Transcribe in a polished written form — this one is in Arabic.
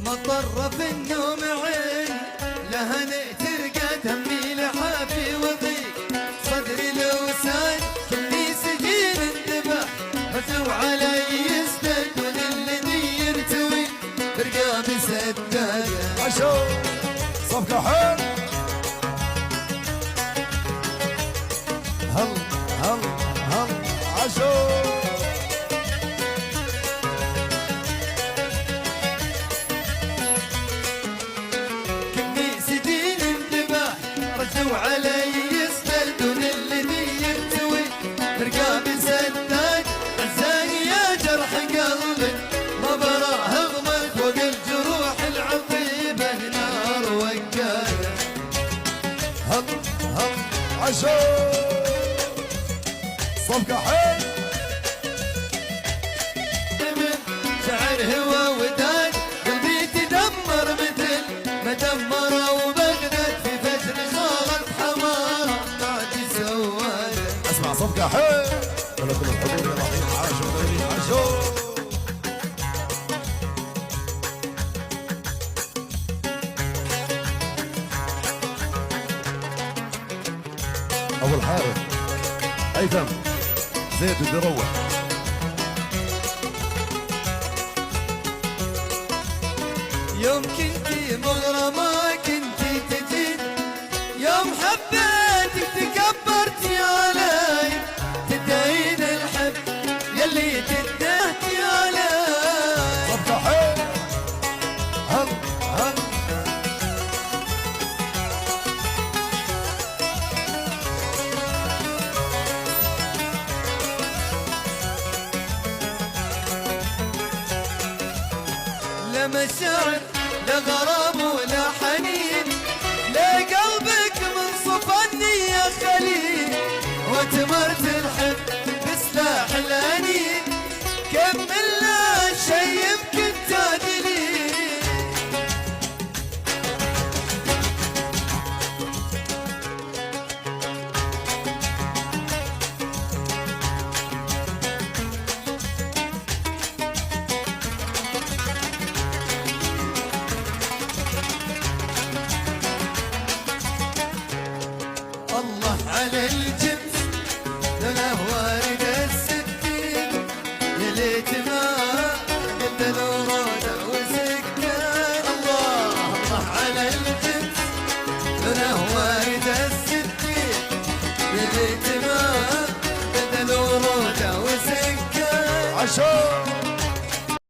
مطر في النوم عين لهنئ ترقى دمي لحافي وضيق صدري لو ساد كلي سجين انذبح رجعوا علي يستدون الذي يرتوي ترقى بسدادة عشو صفقة حيل هل هل هل عشو وعلي يستدون الذي يرتوي ترقى بسداد عزاني يا جرح قلبي ما براه اغمض فوق الجروح العظيمه نار وقاده هل هل عشو صفقة حيل شعر هوى وداد قلبي تدمر مثل ما دمر وبغداد في فجر صارت حمارة بعد سواد اسمع صفقة حيل ولكم الحضور الرحيم عاشوا أبو الحارث هيثم زيد الدروة يوم كنتي مغرمة كنتي تجين يوم حبيتك تكبرتي علي تدين الحب يلي تدهتي علي صفقة حيل هل هل لا مشاعر لا غرام ولا حنين لا